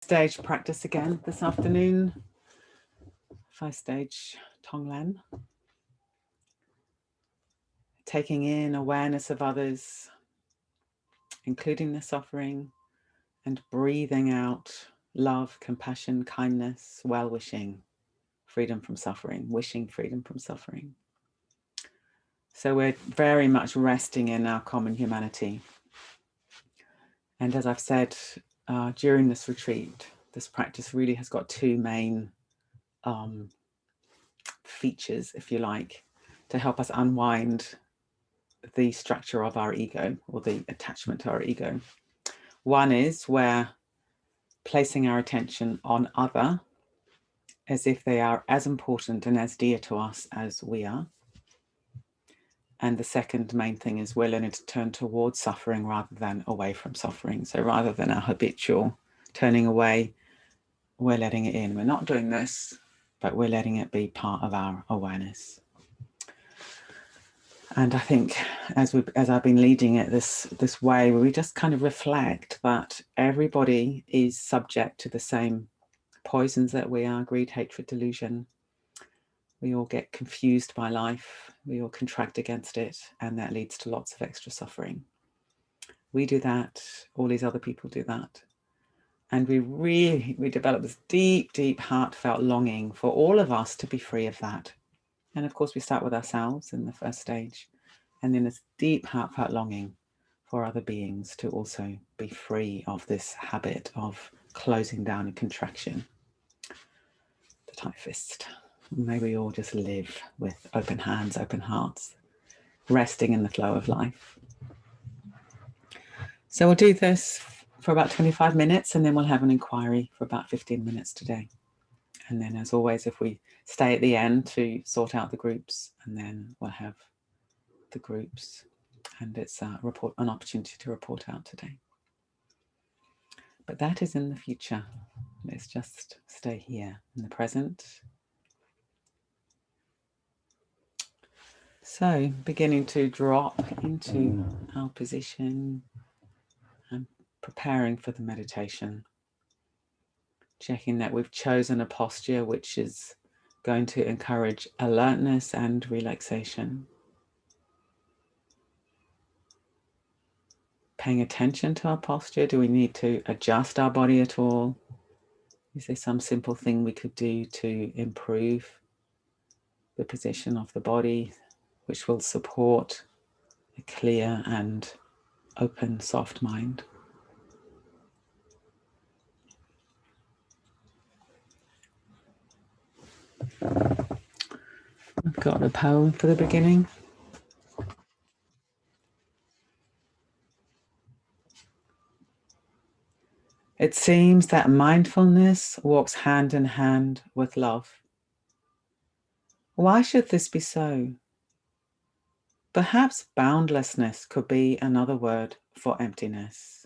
stage practice again this afternoon. 5-stage Tong Len. Taking in awareness of others, including their suffering, and breathing out love, compassion, kindness, well-wishing, freedom from suffering, wishing freedom from suffering. So we're very much resting in our common humanity. And as I've said during this retreat, this practice really has got two main features, if you like, to help us unwind the structure of our ego or the attachment to our ego. One is we're placing our attention on other as if they are as important and as dear to us as we are. And the second main thing is we're learning to turn towards suffering rather than away from suffering. So rather than our habitual turning away, we're letting it in. We're not doing this, but we're letting it be part of our awareness. And I think as I've been leading it this way, we just kind of reflect that everybody is subject to the same poisons that we are: greed, hatred, delusion. We all get confused by life. We all contract against it, and that leads to lots of extra suffering. We do that. All these other people do that. And we develop this deep, deep, heartfelt longing for all of us to be free of that. And of course, we start with ourselves in the first stage, and then this deep, heartfelt longing for other beings to also be free of this habit of closing down and contraction. The tight fist. May we all just live with open hands, open hearts, resting in the flow of life. So we'll do this for about 25 minutes, and then we'll have an inquiry for about 15 minutes today. And then, as always, if we stay at the end to sort out the groups, and then we'll have the groups, and it's an opportunity to report out today. But that is in the future. Let's just stay here in the present. So beginning to drop into our position and preparing for the meditation. Checking that we've chosen a posture which is going to encourage alertness and relaxation. Paying attention to our posture. Do we need to adjust our body at all? Is there some simple thing we could do to improve the position of the body, which will support a clear and open, soft mind? I've got a poem for the beginning. It seems that mindfulness walks hand in hand with love. Why should this be so? Perhaps boundlessness could be another word for emptiness.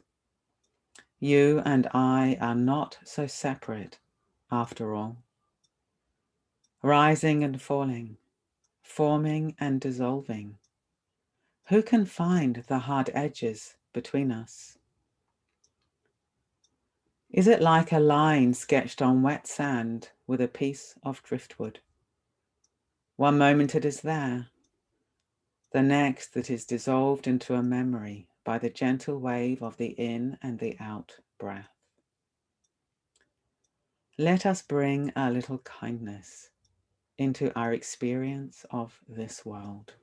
You and I are not so separate after all. Rising and falling, forming and dissolving. Who can find the hard edges between us? Is it like a line sketched on wet sand with a piece of driftwood? One moment it is there, the next it is dissolved into a memory by the gentle wave of the in and the out breath. Let us bring a little kindness into our experience of this world.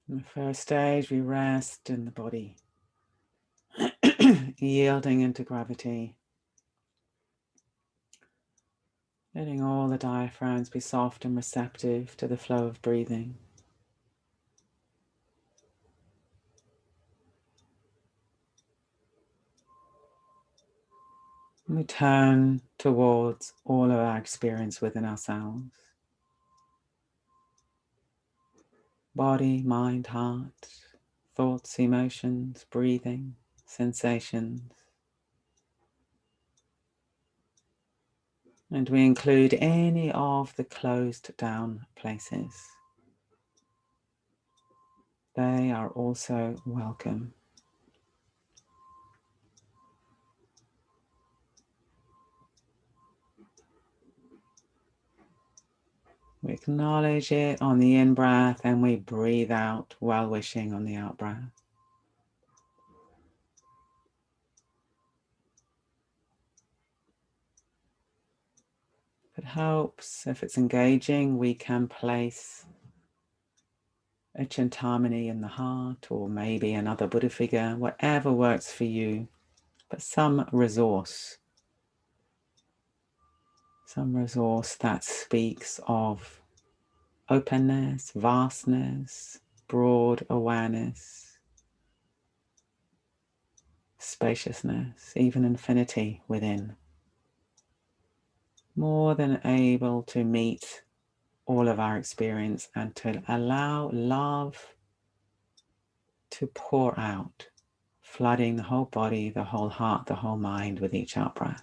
In the first stage, we rest in the body, yielding into gravity. Letting all the diaphragms be soft and receptive to the flow of breathing. And we turn towards all of our experience within ourselves. Body, mind, heart, thoughts, emotions, breathing, sensations. And we include any of the closed down places. They are also welcome. We acknowledge it on the in-breath and we breathe out well-wishing on the out-breath. If it helps, if it's engaging, we can place a Chintamani in the heart, or maybe another Buddha figure, whatever works for you, but some resource that speaks of openness, vastness, broad awareness, spaciousness, even infinity within. More than able to meet all of our experience and to allow love to pour out, flooding the whole body, the whole heart, the whole mind with each out breath.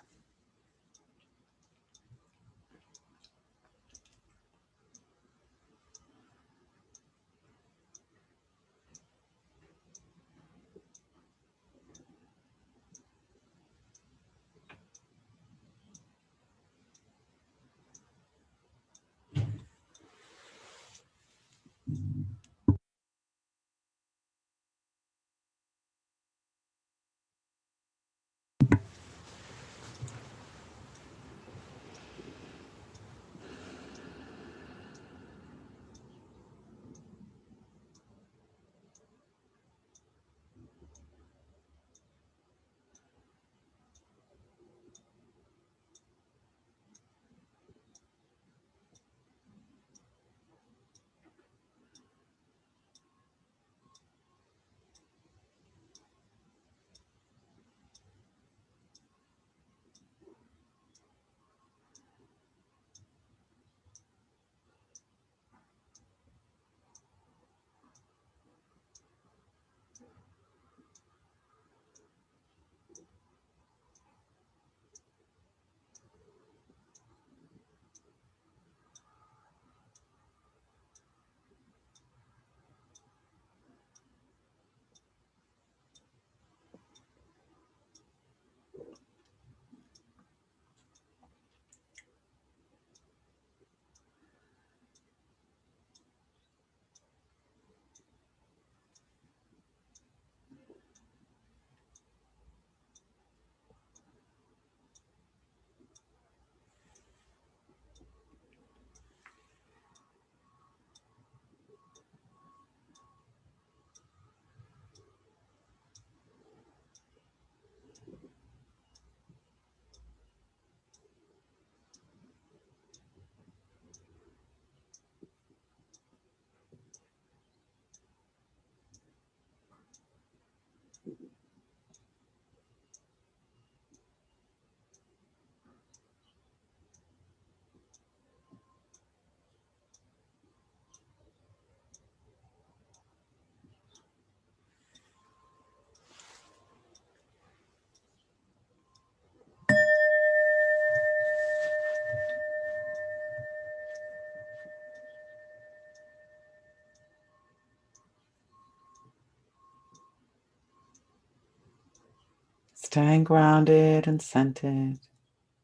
Staying grounded and centered,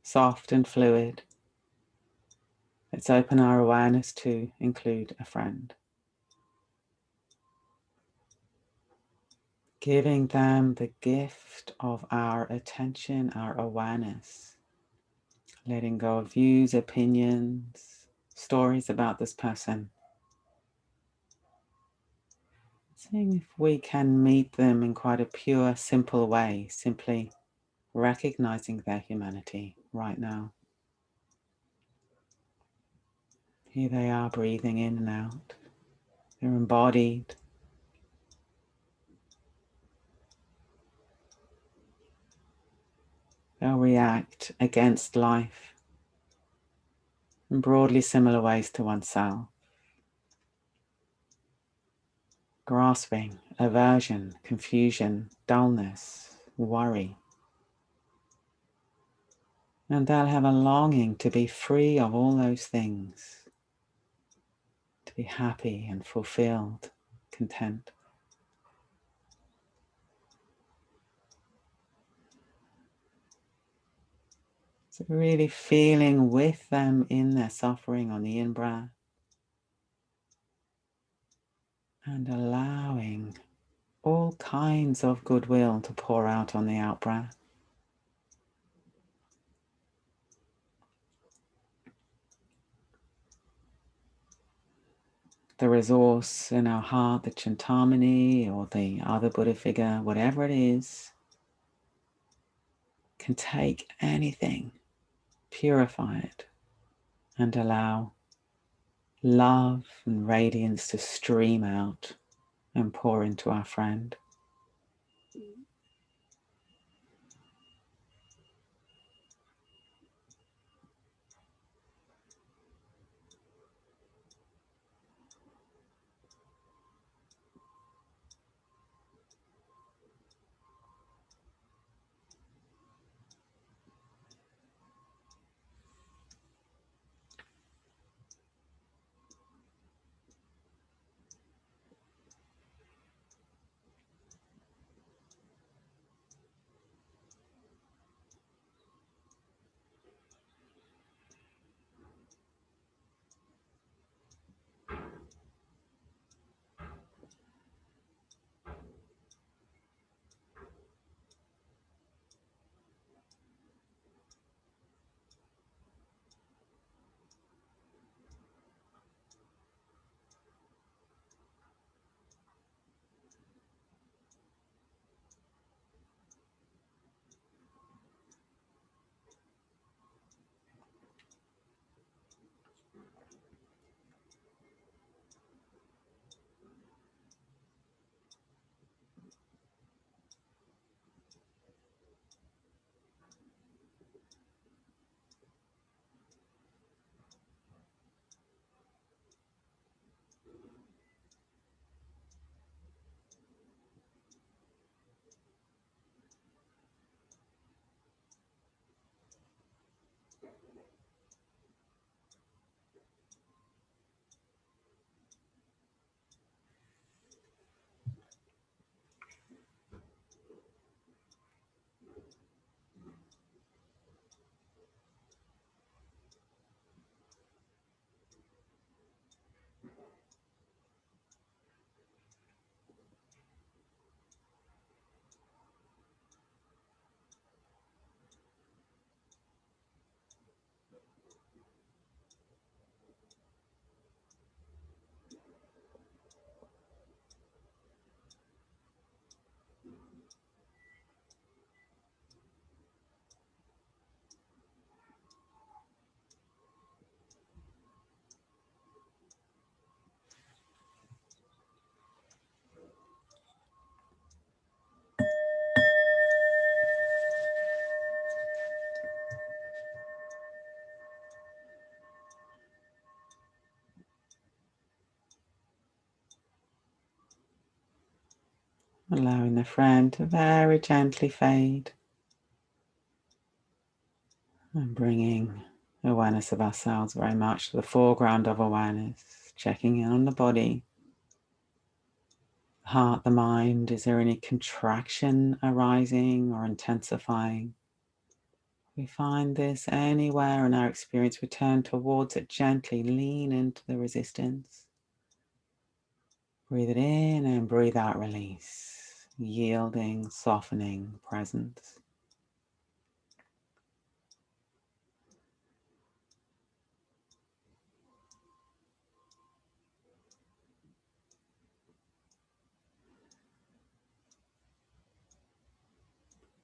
soft and fluid. Let's open our awareness to include a friend. Giving them the gift of our attention, our awareness. Letting go of views, opinions, stories about this person. Seeing if we can meet them in quite a pure, simple way, simply recognizing their humanity right now. Here they are breathing in and out. They're embodied. They'll react against life in broadly similar ways to oneself. Grasping, aversion, confusion, dullness, worry. And they'll have a longing to be free of all those things, to be happy and fulfilled, content. So really feeling with them in their suffering on the in-breath and allowing all kinds of goodwill to pour out on the out-breath. The resource in our heart, the Chintamani or the other Buddha figure, whatever it is, can take anything, purify it, and allow love and radiance to stream out and pour into our friend. Allowing the friend to very gently fade and bringing awareness of ourselves very much to the foreground of awareness, checking in on the body, heart, the mind. Is there any contraction arising or intensifying? We find this anywhere in our experience, we turn towards it gently, lean into the resistance. Breathe it in and breathe out, release. Yielding, softening, presence.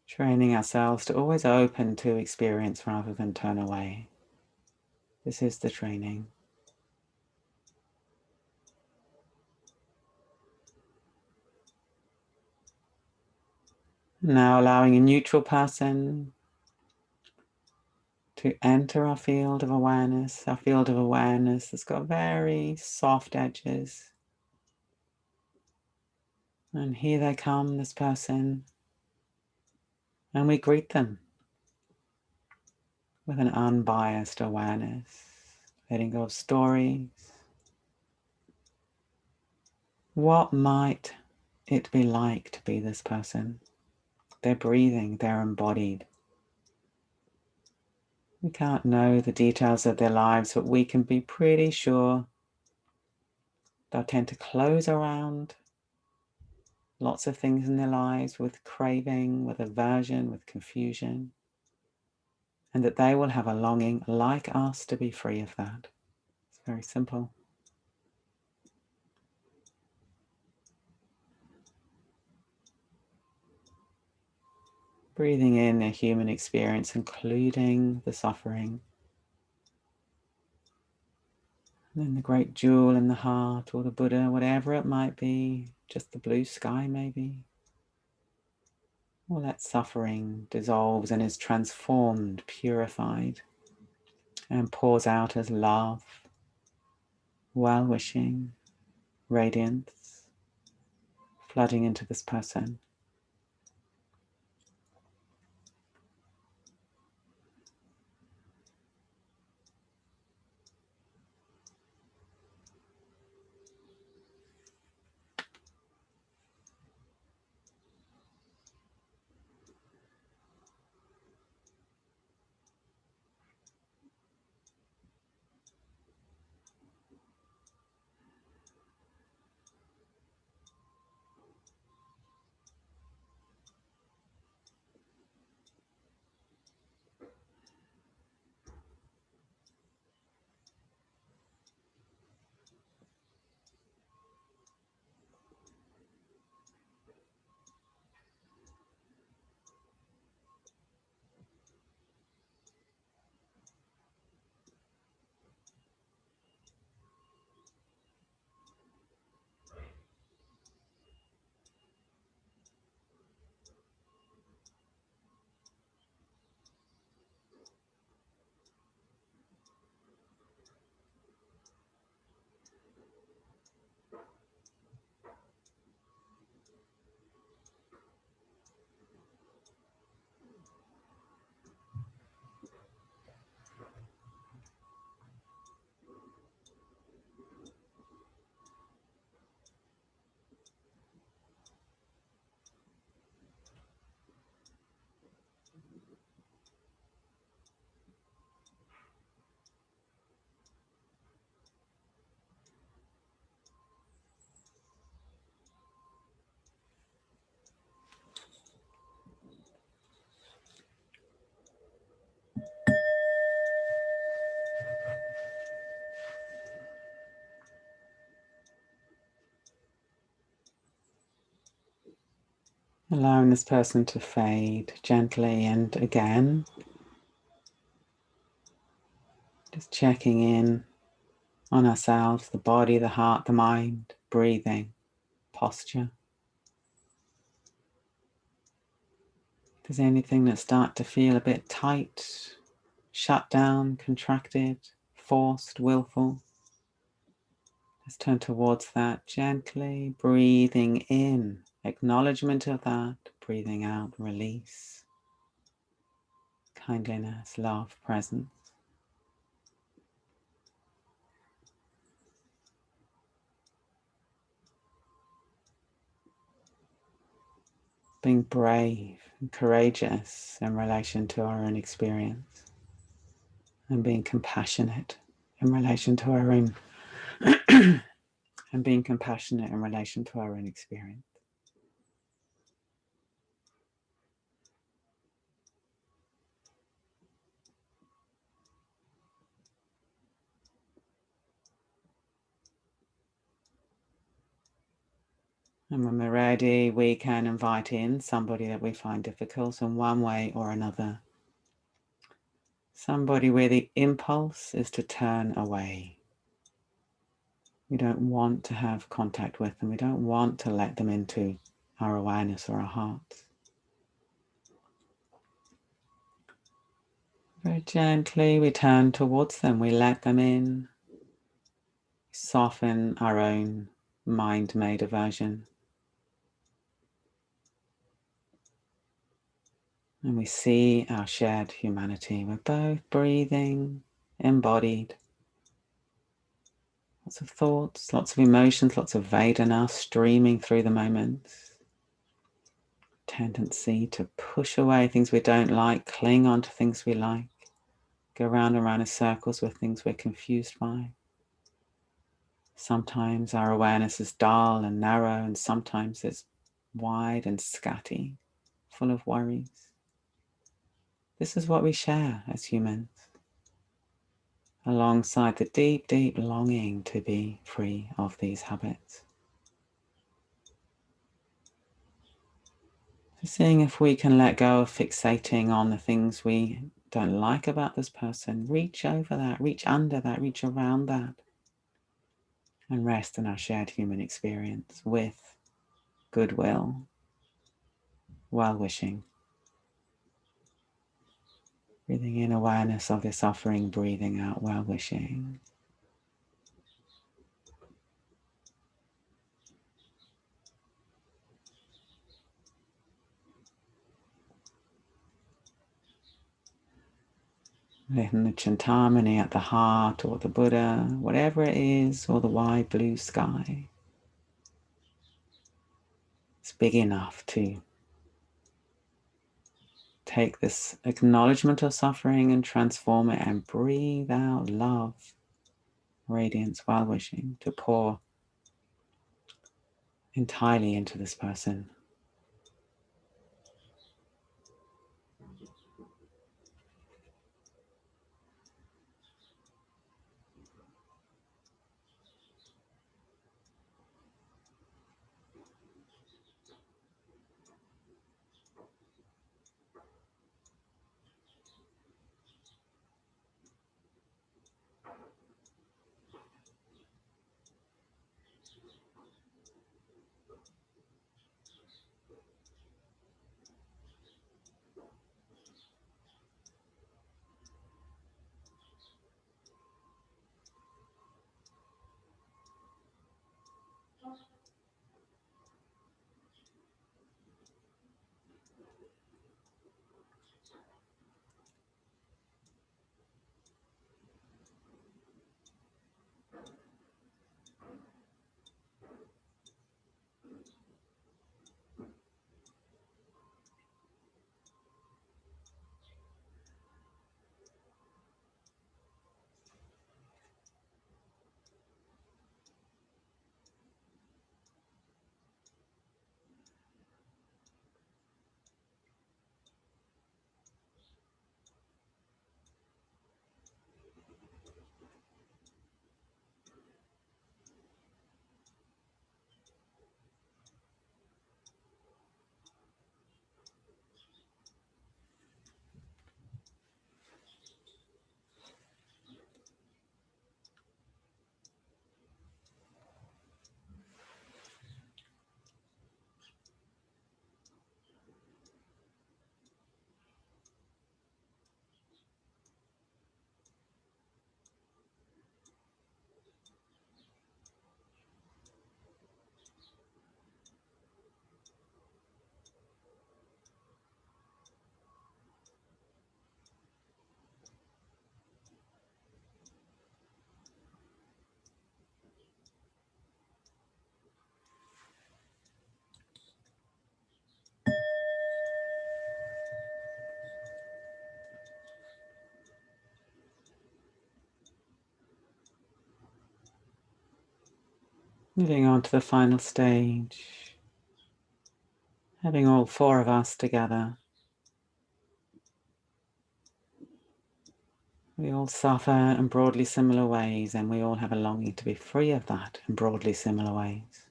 Training ourselves to always open to experience rather than turn away. This is the training. Now allowing a neutral person to enter our field of awareness that's got very soft edges. And here they come, this person, and we greet them with an unbiased awareness, letting go of stories. What might it be like to be this person? They're breathing, they're embodied. We can't know the details of their lives, but we can be pretty sure they'll tend to close around lots of things in their lives with craving, with aversion, with confusion, and that they will have a longing like us to be free of that. It's very simple. Breathing in a human experience, including the suffering. And then the great jewel in the heart, or the Buddha, whatever it might be, just the blue sky maybe. All that suffering dissolves and is transformed, purified, and pours out as love, well-wishing, radiance, flooding into this person. Allowing this person to fade gently, and again, just checking in on ourselves, the body, the heart, the mind, breathing, posture. If there's anything that starts to feel a bit tight, shut down, contracted, forced, willful, let's turn towards that gently, breathing in, acknowledgement of that, breathing out, release, kindliness, love, presence. Being brave and courageous in relation to our own experience, and being compassionate in relation to our own and being compassionate in relation to our own experience. And when we're ready, we can invite in somebody that we find difficult in one way or another. Somebody where the impulse is to turn away. We don't want to have contact with them. We don't want to let them into our awareness or our hearts. Very gently we turn towards them, we let them in, soften our own mind-made aversion. And we see our shared humanity. We're both breathing, embodied. Lots of thoughts, lots of emotions, lots of Vedana streaming through the moments. Tendency to push away things we don't like, cling on to things we like, go round and round in circles with things we're confused by. Sometimes our awareness is dull and narrow, and sometimes it's wide and scatty, full of worries. This is what we share as humans, alongside the deep, deep longing to be free of these habits. So seeing if we can let go of fixating on the things we don't like about this person, reach over that, reach under that, reach around that, and rest in our shared human experience with goodwill, well-wishing. Breathing in awareness of this offering, breathing out well-wishing. Letting the Chintamani at the heart, or the Buddha, whatever it is, or the wide blue sky. It's big enough to take this acknowledgement of suffering and transform it and breathe out love, radiance, well-wishing to pour entirely into this person. Moving on to the final stage, having all four of us together. We all suffer in broadly similar ways, and we all have a longing to be free of that in broadly similar ways.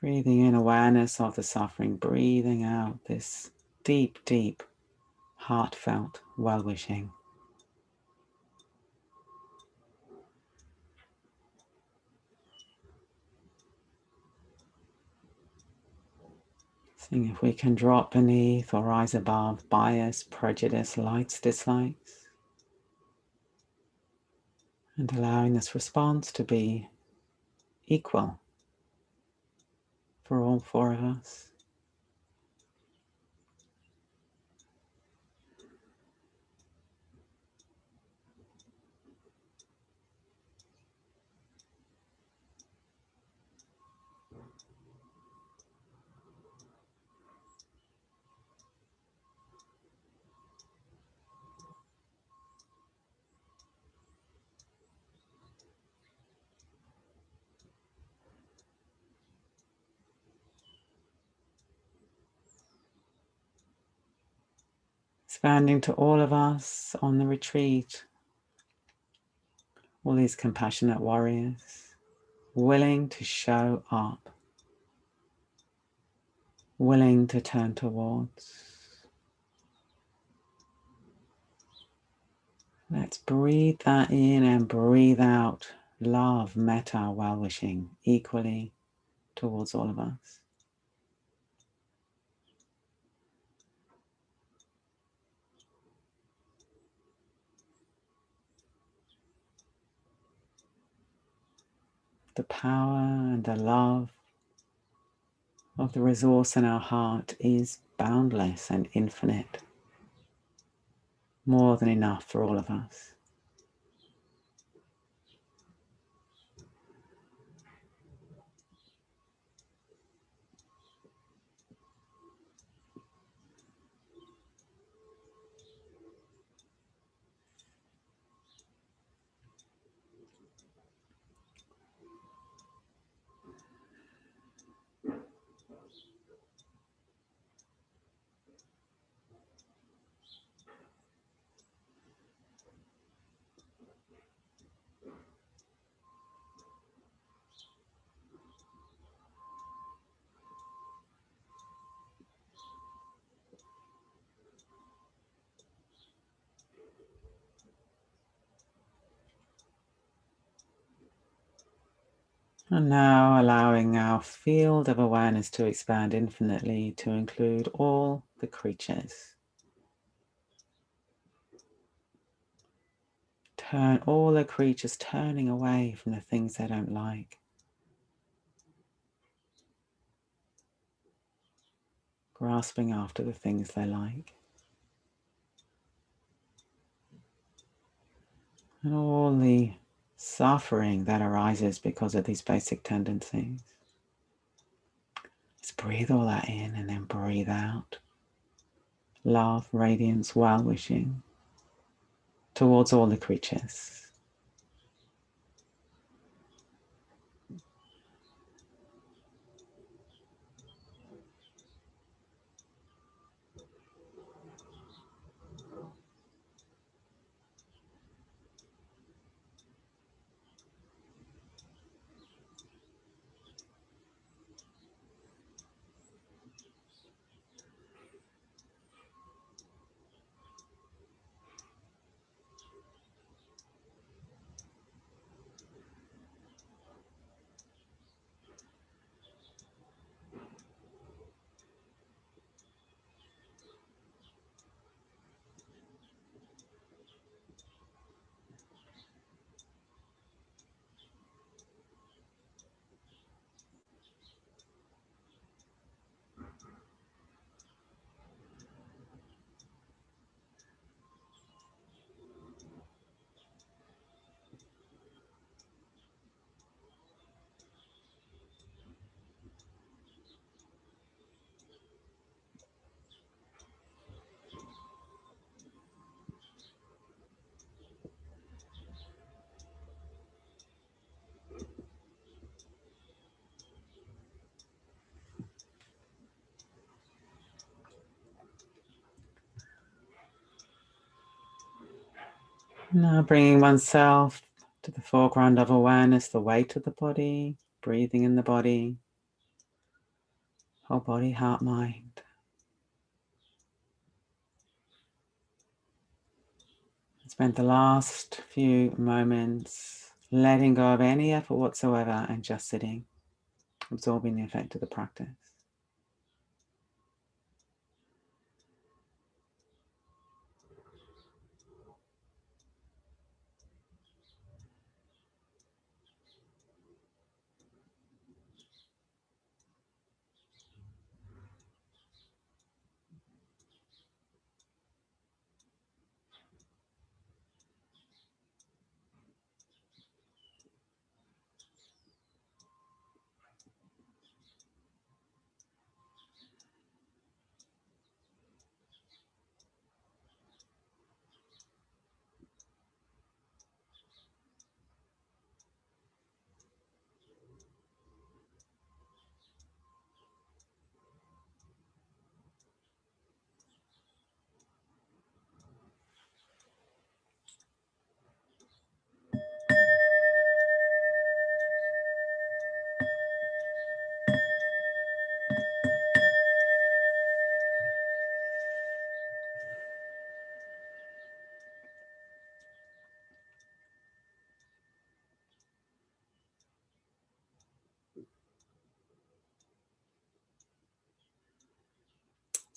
Breathing in awareness of the suffering, breathing out this deep, deep, heartfelt well-wishing. Seeing if we can drop beneath or rise above bias, prejudice, likes, dislikes, and allowing this response to be equal for all four of us. Expanding to all of us on the retreat, all these compassionate warriors, willing to show up, willing to turn towards. Let's breathe that in and breathe out love, metta, well-wishing equally towards all of us. The power and the love of the resource in our heart is boundless and infinite, more than enough for all of us. And now allowing our field of awareness to expand infinitely to include all the creatures. Turn all the creatures turning away from the things they don't like. Grasping after the things they like. And all the suffering that arises because of these basic tendencies. Let's breathe all that in and then breathe out. Love, radiance, well-wishing towards all the creatures. Now bringing oneself to the foreground of awareness, the weight of the body, breathing in the body, whole body, heart, mind. Spend the last few moments letting go of any effort whatsoever and just sitting, absorbing the effect of the practice.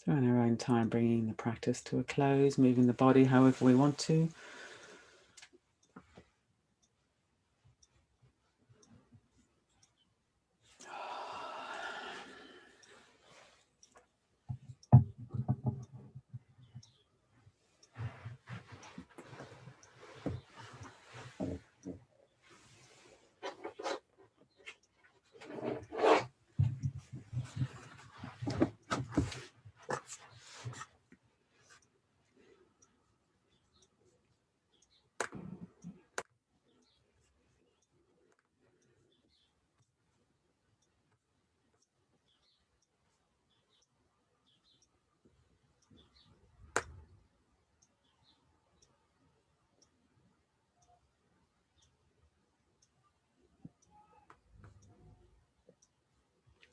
So in our own time, bringing the practice to a close, moving the body however we want to.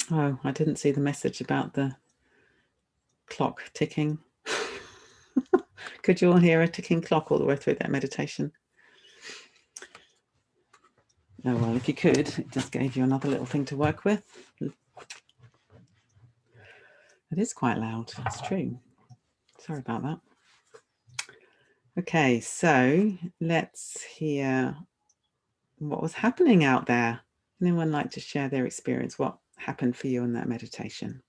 Oh, I didn't see the message about the clock ticking. Could you all hear a ticking clock all the way through that meditation? Oh, well, if you could, it just gave you another little thing to work with. It is quite loud, it's true. Sorry about that. Okay, so let's hear what was happening out there. Anyone like to share their experience? What happened for you in that meditation?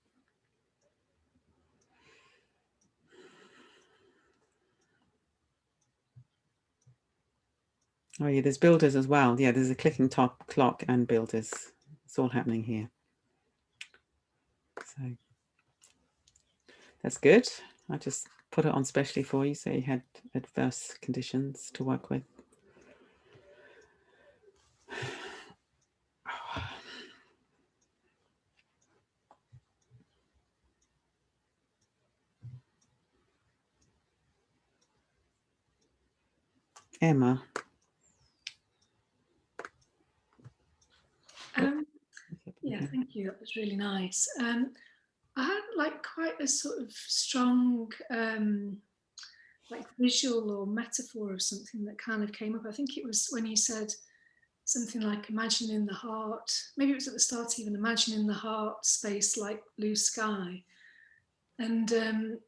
Oh yeah, there's builders as well. Yeah, there's a clicking top clock and builders. It's all happening here. So that's good. I just put it on specially for you so you had adverse conditions to work with. Emma. Yeah, thank you. That was really nice. I had like quite a sort of strong like visual or metaphor of something that kind of came up. I think it was when you said something like imagining the heart, maybe it was at the start even, imagining the heart space like blue sky. And the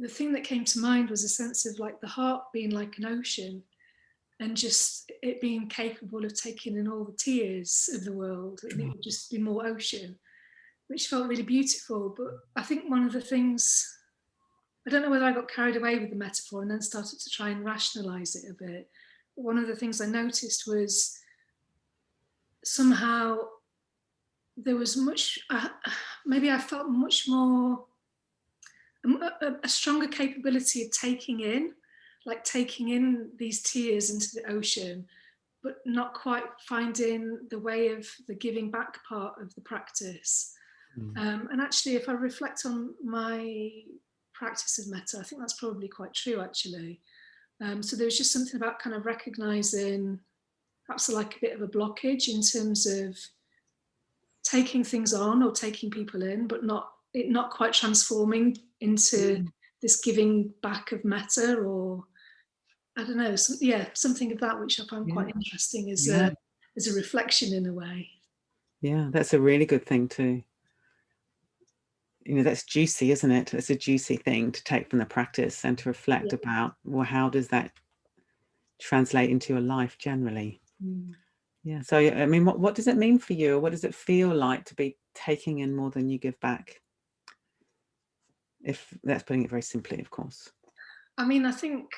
thing that came to mind was a sense of like the heart being like an ocean and just it being capable of taking in all the tears of the world, and it would just be more ocean, which felt really beautiful. But I think one of the things, I don't know whether I got carried away with the metaphor and then started to try and rationalize it a bit. But one of the things I noticed was somehow there was much, maybe I felt much more, a stronger capability of taking in, like taking in these tears into the ocean, but not quite finding the way of the giving back part of the practice. And actually, if I reflect on my practice of metta, I think that's probably quite true, actually. So there was just something about kind of recognizing perhaps like a bit of a blockage in terms of taking things on or taking people in, but not quite transforming into this giving back of metta, or I don't know, something of that, which I found quite interesting as a reflection in a way. Yeah, that's a really good thing to, that's juicy, isn't it? It's a juicy thing to take from the practice and to reflect about, well, how does that translate into your life generally? Yeah. So, I mean, what does it mean for you? Or what does it feel like to be taking in more than you give back? If that's putting it very simply, of course. I mean, I think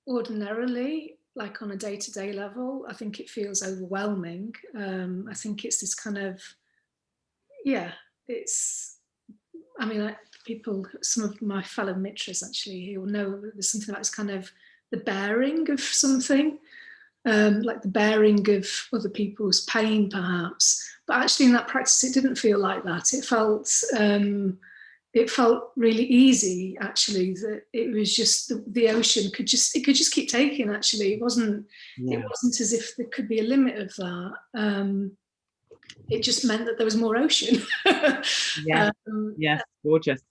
ordinarily, like on a day-to-day level, I think it feels overwhelming. I think it's this kind of, I mean, people, some of my fellow mitras actually, who will know there's something about this kind of the bearing of something, like the bearing of other people's pain, perhaps. But actually, in that practice, it didn't feel like that. It felt really easy. Actually, that it was just the ocean could just keep taking. Actually, it wasn't as if there could be a limit of that. It just meant that there was more ocean. Yes, gorgeous.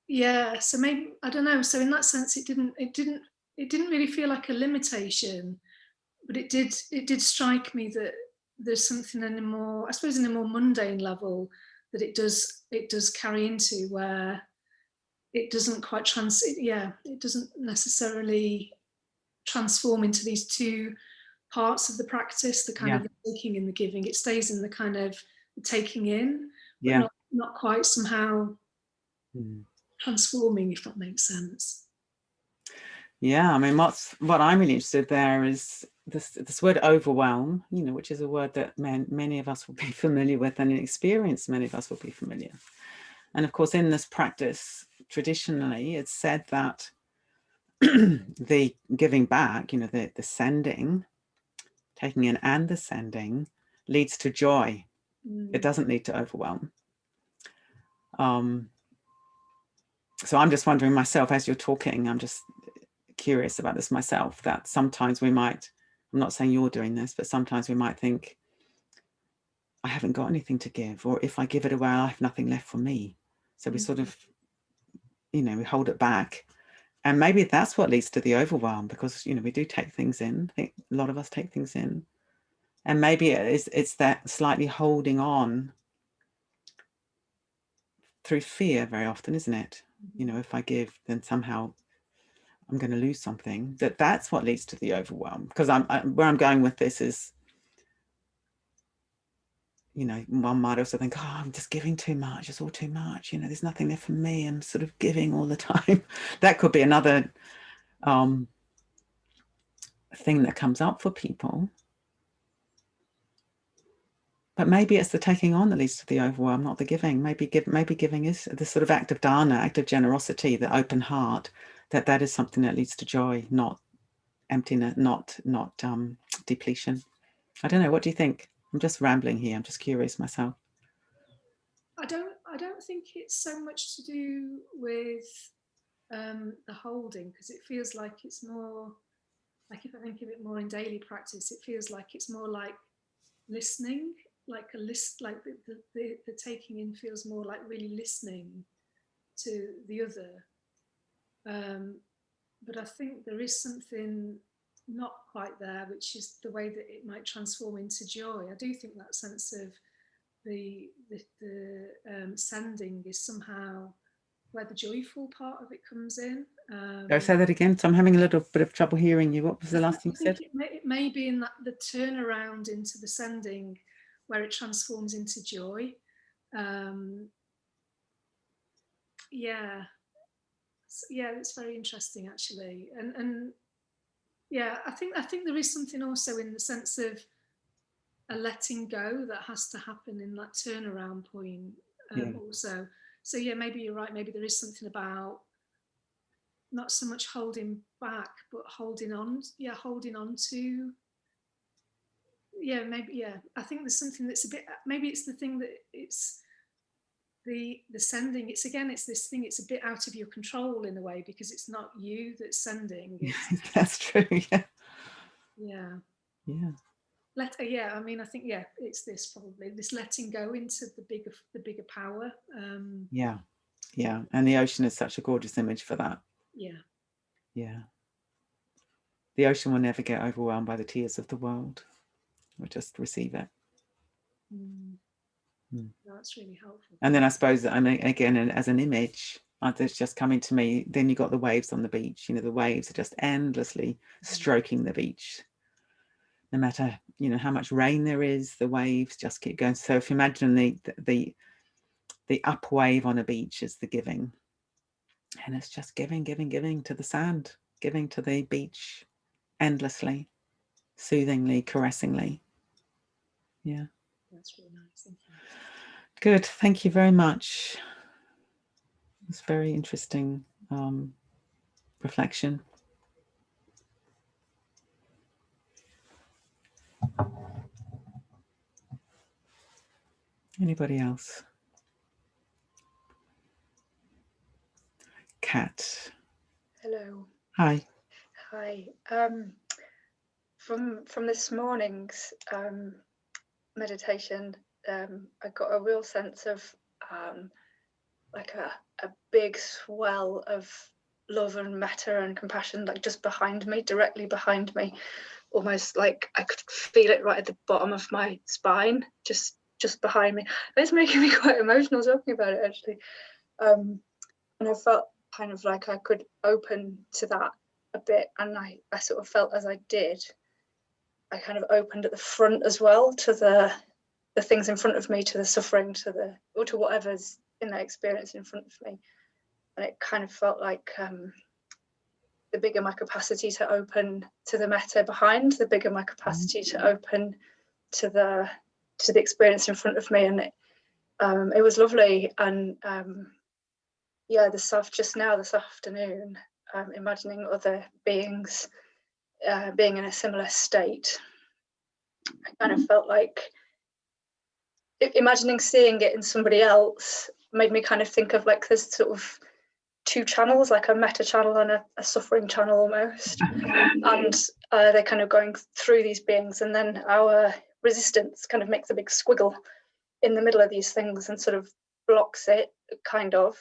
Yeah, so maybe I don't know. So in that sense, it didn't really feel like a limitation, but it did strike me that there's something in a more, I suppose, in a more mundane level that it does carry into, where it doesn't quite it doesn't necessarily transform into these two parts of the practice, the kind of the taking and the giving. It stays in the kind of the taking in, but not quite somehow transforming, if that makes sense. Yeah, I mean, what I'm really interested there is this word overwhelm, you know, which is a word that many of us will be familiar with, and in experience, many of us will be familiar. And of course, in this practice, traditionally, it's said that the giving back, you know, the sending, taking in and the sending leads to joy. It doesn't lead to overwhelm. So I'm just wondering myself, as you're talking, I'm just curious about this myself, that sometimes we might, I'm not saying you're doing this, but sometimes we might think, I haven't got anything to give, or if I give it away, I have nothing left for me. So we sort of, you know, we hold it back. And maybe that's what leads to the overwhelm, because, you know, we do take things in. I think a lot of us take things in. And maybe it's that slightly holding on through fear very often, isn't it? You know, if I give, then somehow I'm going to lose something. That's what leads to the overwhelm. Because where I'm going with this is, you know, one might also think, oh, I'm just giving too much. It's all too much. You know, there's nothing there for me. I'm sort of giving all the time. That could be another thing that comes up for people. But maybe it's the taking on that leads to the overwhelm, not the giving. Maybe giving is the sort of act of dana, act of generosity, the open heart. That is something that leads to joy, not emptiness, not depletion. I don't know. What do you think? I'm just rambling here. I'm just curious myself. I don't think it's so much to do with the holding, because it feels like it's more like, if I think of it more in daily practice, it feels like it's more like listening, like a list, like the taking in feels more like really listening to the other. But I think there is something not quite there, which is the way that it might transform into joy. I do think that sense of the sending is somehow where the joyful part of it comes in. Go say that again. So I'm having a little bit of trouble hearing you. What was the last thing you said? It may be in that the turnaround into the sending, where it transforms into joy. It's very interesting, actually, and yeah, I think there is something also in the sense of a letting go that has to happen in that turnaround point, also. So yeah, maybe you're right. Maybe there is something about not so much holding back, but holding on. Yeah, holding on to. Yeah, maybe. Yeah, I think there's something that's a bit. Maybe it's the thing that it's the sending. It's this thing. It's a bit out of your control in a way, because it's not you that's sending. That's true. Yeah. Yeah. Yeah. I mean, I think it's this probably this letting go into the bigger power. Yeah. And the ocean is such a gorgeous image for that. Yeah. The ocean will never get overwhelmed by the tears of the world. We'll just receive it. That's really helpful. And then I suppose, I mean, again, as an image, that's just coming to me. Then you got the waves on the beach. You know, the waves are just endlessly stroking the beach. No matter, you know, how much rain there is, the waves just keep going. So if you imagine the up wave on a beach is the giving, and it's just giving to the sand, giving to the beach endlessly, soothingly, caressingly. Yeah. That's really nice. Thank you. Good. Thank you very much. It's very interesting reflection. Anybody else? Kat. Hello. Hi. Hi. From this morning's meditation, I got a real sense of like a big swell of love and metta and compassion, like just behind me, directly behind me, almost like I could feel it right at the bottom of my spine, just behind me. It's making me quite emotional talking about it, actually. And I felt kind of like I could open to that a bit, and I sort of felt as I did, I kind of opened at the front as well to the things in front of me, to the suffering, to whatever's in that experience in front of me. And it kind of felt like the bigger my capacity to open to the metta behind, the bigger my capacity to open to the experience in front of me. And it was lovely. And yeah, this afternoon, imagining other beings being in a similar state, I kind of felt like imagining seeing it in somebody else made me kind of think of like this sort of two channels, like a metta channel and a suffering channel almost. And they're kind of going through these beings, and then our resistance kind of makes a big squiggle in the middle of these things and sort of blocks it, kind of.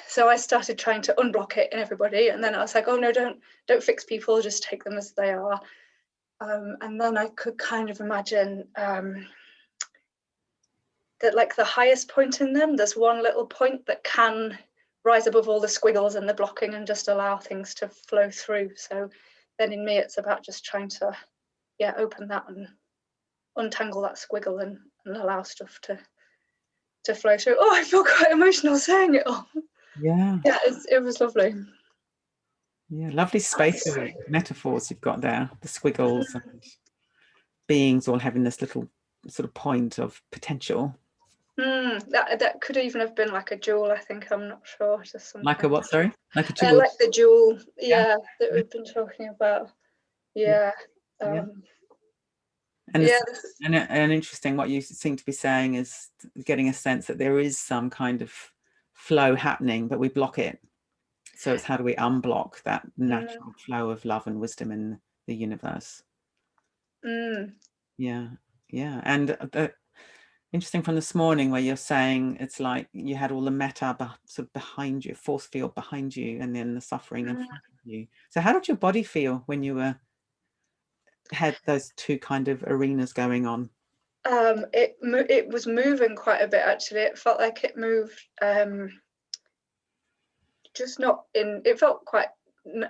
So I started trying to unblock it in everybody, and then I was like, oh no, don't fix people, just take them as they are. And then I could kind of imagine that like the highest point in them, there's one little point that can rise above all the squiggles and the blocking and just allow things to flow through. So then in me, it's about just trying to, yeah, open that and untangle that squiggle and allow stuff to flow through. Oh, I feel quite emotional saying it all. Yeah. Yeah, it was lovely. Yeah, lovely space of metaphors you've got there, the squiggles and beings all having this little sort of point of potential. That could even have been like a jewel, I think. I'm not sure. Just something. Like a what, sorry? Like a jewel? Like the jewel, yeah, that we've been talking about. Yeah. And, yeah, and interesting, what you seem to be saying is getting a sense that there is some kind of flow happening, but we block it. So it's how do we unblock that natural flow of love and wisdom in the universe? Yeah. And interesting from this morning where you're saying it's like you had all the metta sort of behind you, force field behind you, and then the suffering in front of you. So how did your body feel when you had those two kind of arenas going on? It was moving quite a bit, actually. It felt like it moved just not in, it felt quite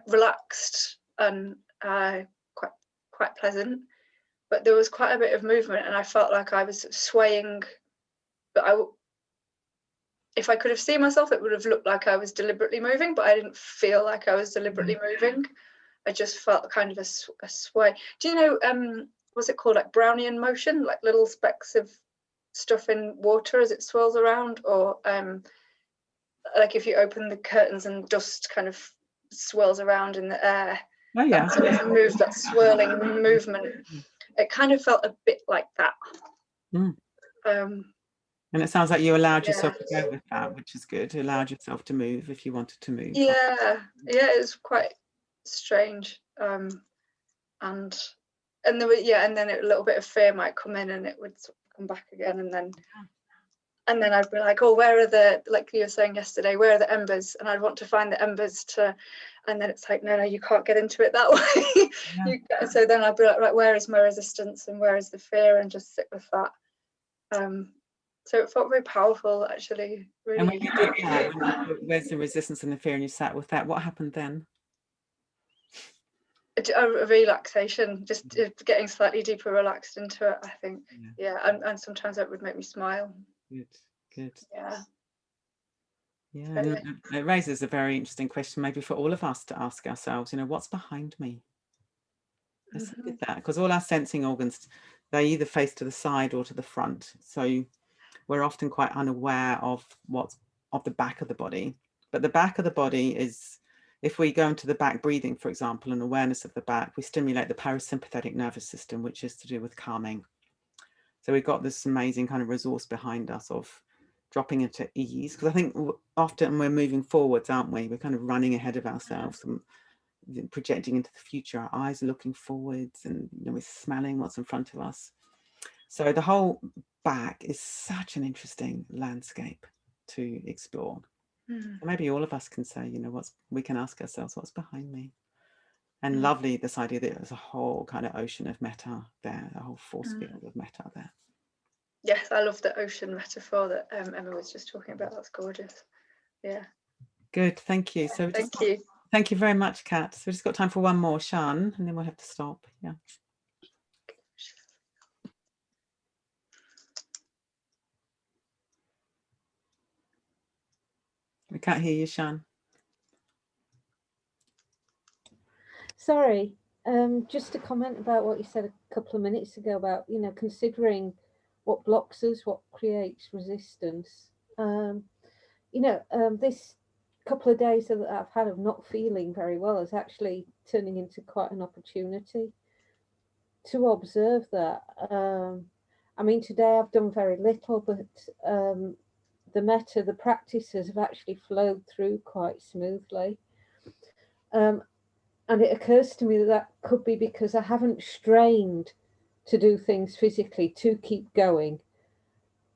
relaxed and quite pleasant, but there was quite a bit of movement, and I felt like I was swaying, but if I could have seen myself, it would have looked like I was deliberately moving, but I didn't feel like I was deliberately moving. I just felt kind of a sway. Do you know, what's it called, like Brownian motion, like little specks of stuff in water as it swirls around, or like if you open the curtains and dust kind of swirls around in the air? Oh yeah, that sort of that swirling movement. It kind of felt a bit like that. And it sounds like you allowed yourself to go with that, which is good. You allowed yourself to move if you wanted to move. Yeah, it was quite strange. And there was, and then a little bit of fear might come in, and it would come back again, and then I'd be like, oh, where are the, like you were saying yesterday, where are the embers? And I'd want to find the embers and then it's like, no, you can't get into it that way. So then I'd be like, right, where is my resistance and where is the fear, and just sit with that. So it felt very powerful, actually. Really. And when you did that, where's the resistance and the fear, and you sat with that, what happened then? A relaxation, just getting slightly deeper relaxed into it, I think. And sometimes that would make me smile. Good. Yeah, and it raises a very interesting question, maybe for all of us to ask ourselves, what's behind me? Let's look at that, because all our sensing organs, they either face to the side or to the front, so we're often quite unaware of what's of the back of the body. But the back of the body is, if we go into the back breathing, for example, and awareness of the back, we stimulate the parasympathetic nervous system, which is to do with calming. So we've got this amazing kind of resource behind us of dropping into ease, because I think often we're moving forwards, aren't we? We're kind of running ahead of ourselves and projecting into the future. Our eyes are looking forwards, and we're smelling what's in front of us. So the whole back is such an interesting landscape to explore. So maybe all of us can say, we can ask ourselves, what's behind me? And lovely, this idea that there's a whole kind of ocean of metta there, a whole force field of metta there. Yes, I love the ocean metaphor that Emma was just talking about. That's gorgeous. Yeah. Good, thank you. So thank you very much, Kat. So we've just got time for one more, Sian, and then we'll have to stop. Yeah. We can't hear you, Sian. Sorry, just to comment about what you said a couple of minutes ago about, considering what blocks us, what creates resistance. This couple of days that I've had of not feeling very well is actually turning into quite an opportunity to observe that. I mean, today I've done very little, but the practices have actually flowed through quite smoothly. And it occurs to me that that could be because I haven't strained to do things physically to keep going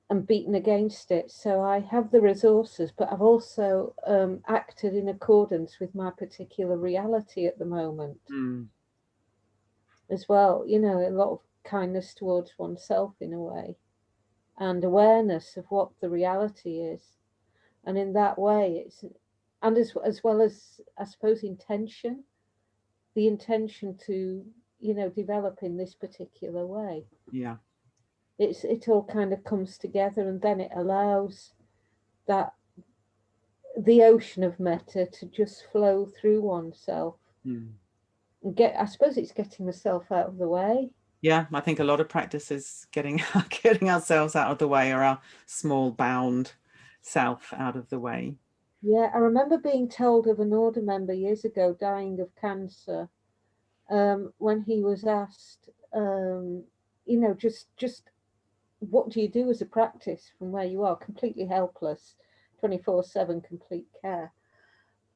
and beaten against it. So I have the resources, but I've also acted in accordance with my particular reality at the moment as well. A lot of kindness towards oneself in a way, and awareness of what the reality is. And in that way, and as well as, I suppose, the intention to, develop in this particular way. Yeah. It all kind of comes together, and then it allows the ocean of metta to just flow through oneself. And I suppose it's getting myself out of the way. Yeah, I think a lot of practice is getting ourselves out of the way, or our small bound self out of the way. Yeah, I remember being told of an order member years ago dying of cancer, when he was asked, just what do you do as a practice from where you are, completely helpless, 24/7 complete care.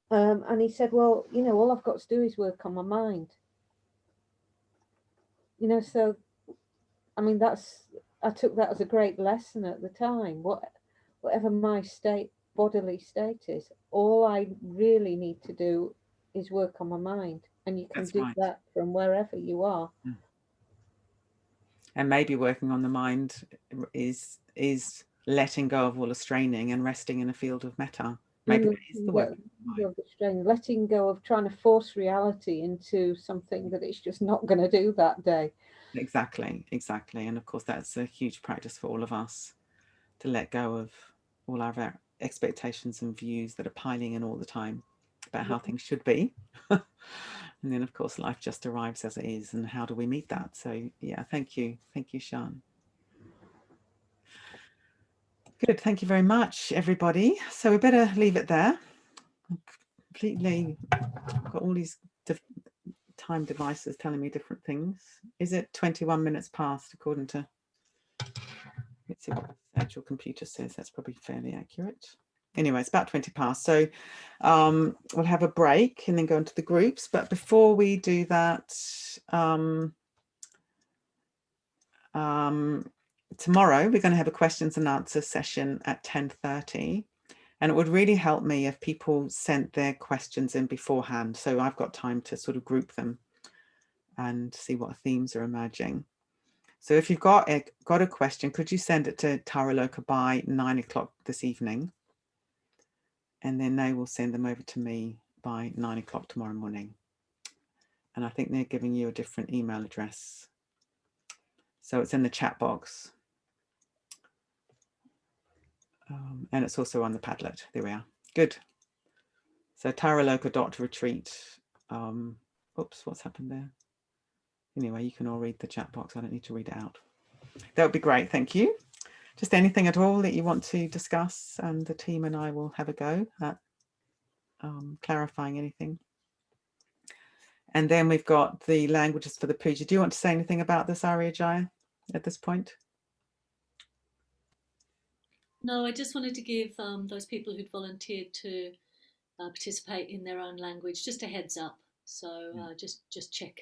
And he said, well, all I've got to do is work on my mind. So, I mean, I took that as a great lesson at the time. Whatever my bodily state is, all I really need to do is work on my mind. And you can do that from wherever you are. And maybe working on the mind is letting go of all the straining and resting in a field of metta. Maybe that is the work. Letting go of trying to force reality into something that it's just not going to do that day. Exactly. And of course, that's a huge practice for all of us, to let go of all our expectations and views that are piling in all the time about how things should be. And then, of course, life just arrives as it is. And how do we meet that? So, yeah, thank you. Thank you, Sian. Good. Thank you very much, everybody. So we better leave it there. Completely got all these time devices telling me different things. Is it 21 minutes past according to, let's see what the actual computer says. That's probably fairly accurate. Anyway, it's about 20 past. So we'll have a break and then go into the groups. But before we do that, tomorrow we're going to have a questions and answers session at 10:30. And it would really help me if people sent their questions in beforehand, so I've got time to sort of group them and see what themes are emerging. So if you've got a question, could you send it to Taraloka by 9 o'clock this evening? And then they will send them over to me by 9 o'clock tomorrow morning. And I think they're giving you a different email address. So it's in the chat box. And it's also on the Padlet. There we are. Good. So taraloka.retreat. Oops, what's happened there? Anyway, you can all read the chat box. I don't need to read it out. That would be great. Thank you. Just anything at all that you want to discuss, and the team and I will have a go at clarifying anything. And then we've got the languages for the puja. Do you want to say anything about this, Arya Jaya, at this point? No, I just wanted to give those people who'd volunteered to participate in their own language just a heads up. So just check.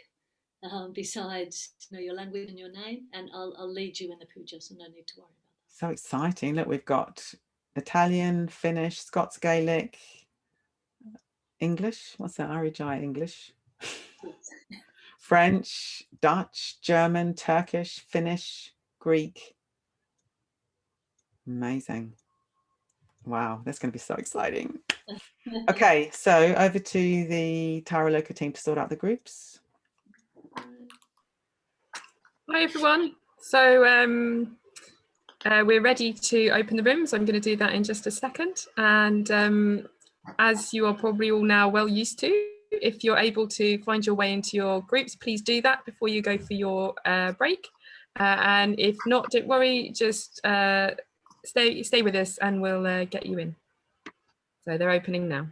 Besides, your language and your name, and I'll lead you in the puja, so no need to worry about that. So exciting. Look, we've got Italian, Finnish, Scots Gaelic, English. What's that? Arya Jaya English. Yes. French, Dutch, German, Turkish, Finnish, Greek. Amazing. Wow, that's going to be so exciting. Okay, so over to the Tara Loca team to sort out the groups. Hi everyone. So we're ready to open the room, so I'm going to do that in just a second. And as you are probably all now well used to, if you're able to find your way into your groups, please do that before you go for your break. And if not, don't worry, just stay with us and we'll get you in. So they're opening now.